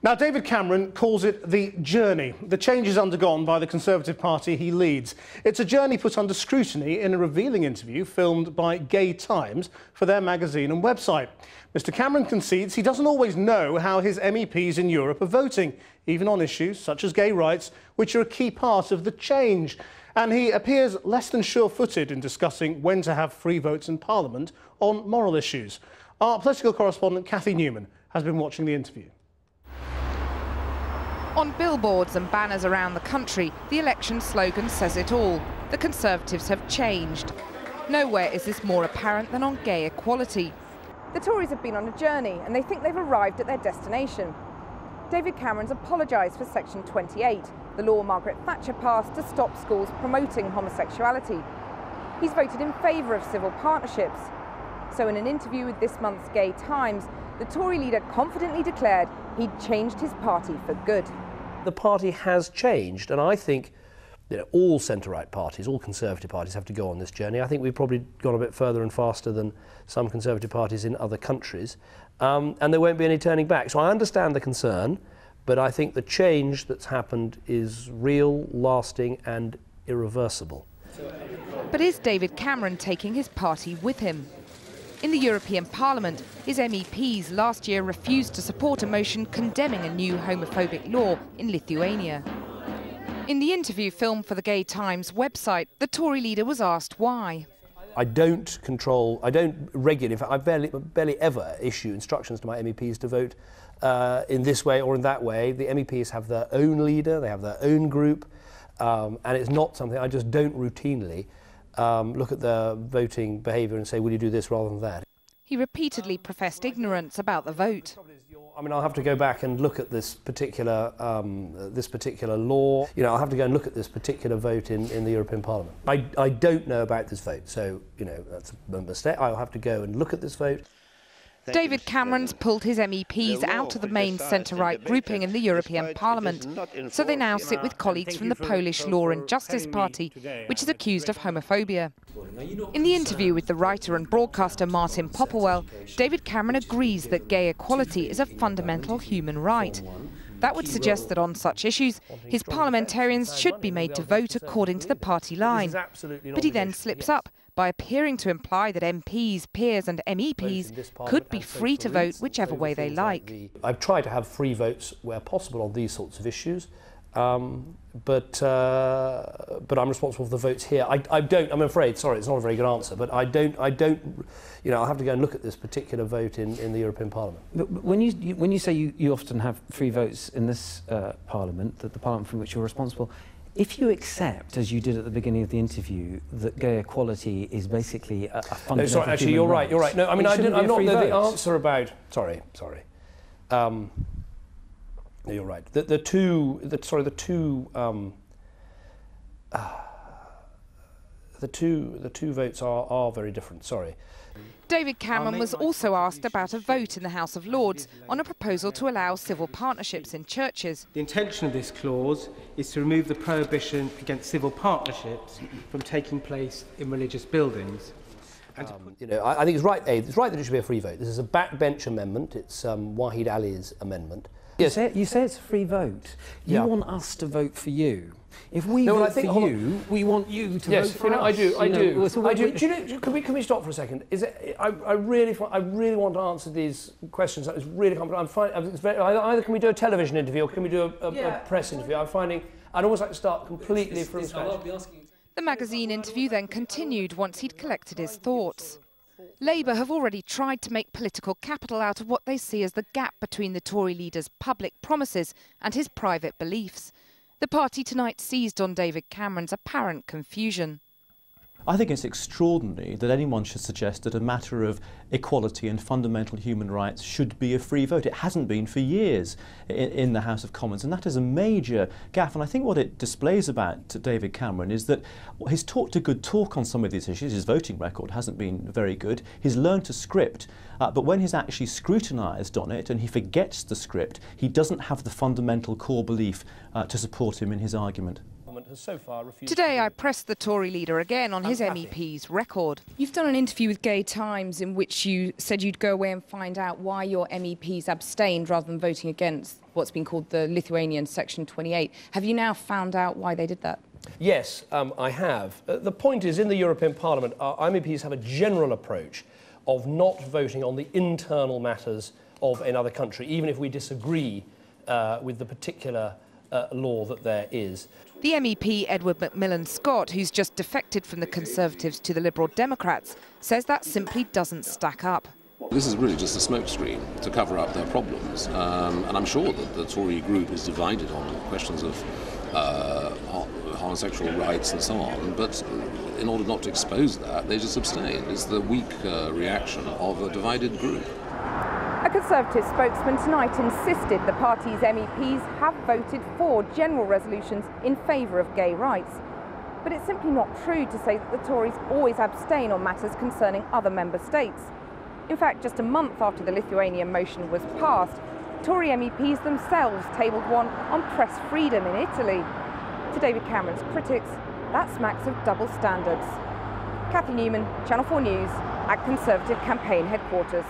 Now, David Cameron calls it the journey, the changes undergone by the Conservative Party he leads. It's a journey put under scrutiny in a revealing interview filmed by Gay Times for their magazine and website. Mr Cameron concedes he doesn't always know how his MEPs in Europe are voting, even on issues such as gay rights, which are a key part of the change. And he appears less than sure-footed in discussing when to have free votes in Parliament on moral issues. Our political correspondent, Cathy Newman, has been watching the interview. On billboards and banners around the country, the election slogan says it all. The Conservatives have changed. Nowhere is this more apparent than on gay equality. The Tories have been on a journey and they think they've arrived at their destination. David Cameron's apologised for Section 28, the law Margaret Thatcher passed to stop schools promoting homosexuality. He's voted in favour of civil partnerships. So in an interview with this month's Gay Times, the Tory leader confidently declared he'd changed his party for good. The party has changed, and I think all centre-right parties, all Conservative parties have to go on this journey. I think we've probably gone a bit further and faster than some Conservative parties in other countries, and there won't be any turning back. So I understand the concern, but I think the change that's happened is real, lasting and irreversible. But is David Cameron taking his party with him? In the European Parliament, his MEPs last year refused to support a motion condemning a new homophobic law in Lithuania. In the interview filmed for the Gay Times website, the Tory leader was asked why. I don't regulate, in fact I barely ever issue instructions to my MEPs to vote in this way or in that way. The MEPs have their own leader, they have their own group, and it's not something I just don't routinely look at their voting behaviour and say, will you do this rather than that? He repeatedly professed ignorance about the vote. I mean, I'll have to go back and look at this particular law. I'll have to go and look at this particular vote in the European Parliament. I don't know about this vote, so, that's a mistake. I'll have to go and look at this vote. David Cameron's pulled his MEPs out of the main centre-right grouping in the European Parliament, so they now sit with colleagues from the Polish Law and Justice Party, which is accused of homophobia. In the interview with the writer and broadcaster Martin Popplewell, David Cameron agrees that gay equality is a fundamental human right. That would suggest that on such issues, his parliamentarians should be made to vote according to the party line. But he then slips up by appearing to imply that MPs, peers and MEPs could be free to vote whichever way they like. I've tried to have free votes where possible on these sorts of issues, but I'm responsible for the votes here. I'm afraid, sorry, it's not a very good answer, but I'll have to go and look at this particular vote in the European Parliament. But when you say you often have free votes in this Parliament, the Parliament from which you're responsible, if you accept, as you did at the beginning of the interview, that gay equality is basically a fundamental No, sorry, actually, you're right. You're right. No, I mean, I'm not the answer about. Sorry. No, you're right. The two votes are very different. Sorry. David Cameron was also asked about a vote in the House of Lords on a proposal to allow civil partnerships in churches. The intention of this clause is to remove the prohibition against civil partnerships from taking place in religious buildings. And I think it's right that it should be a free vote. This is a backbench amendment. It's Wahid Ali's amendment. Yes. You say it's a free vote. You want us to vote for you. If we vote for you, we want you to vote for us. I do. Can we stop for a second? I really want to answer these questions. It's really complicated. Either can we do a television interview or can we do a press interview? I'd always like to start completely from scratch. The magazine interview then continued once he'd collected his thoughts. Labour have already tried to make political capital out of what they see as the gap between the Tory leader's public promises and his private beliefs. The party tonight seized on David Cameron's apparent confusion. I think it's extraordinary that anyone should suggest that a matter of equality and fundamental human rights should be a free vote. It hasn't been for years in the House of Commons, and that is a major gaffe. And I think what it displays about David Cameron is that he's talked a good talk on some of these issues. His voting record hasn't been very good. He's learned to script, but when he's actually scrutinised on it and he forgets the script, he doesn't have the fundamental core belief to support him in his argument. Parliament has so far refused. Today I pressed the Tory leader again on his Kathy. MEP's record. You've done an interview with Gay Times in which you said you'd go away and find out why your MEPs abstained rather than voting against what's been called the Lithuanian Section 28. Have you now found out why they did that? Yes, I have. The point is, in the European Parliament, our MEPs have a general approach of not voting on the internal matters of another country, even if we disagree with the particular law that there is. The MEP Edward Macmillan-Scott, who's just defected from the Conservatives to the Liberal Democrats, says that simply doesn't stack up. This is really just a smokescreen to cover up their problems, and I'm sure that the Tory group is divided on questions of homosexual rights and so on, but in order not to expose that, they just abstain. It's the weak reaction of a divided group. A Conservative spokesman tonight insisted the party's MEPs have voted for general resolutions in favour of gay rights. But it's simply not true to say that the Tories always abstain on matters concerning other member states. In fact, just a month after the Lithuanian motion was passed, Tory MEPs themselves tabled one on press freedom in Italy. To David Cameron's critics, that smacks of double standards. Kathy Newman, Channel 4 News, at Conservative campaign headquarters.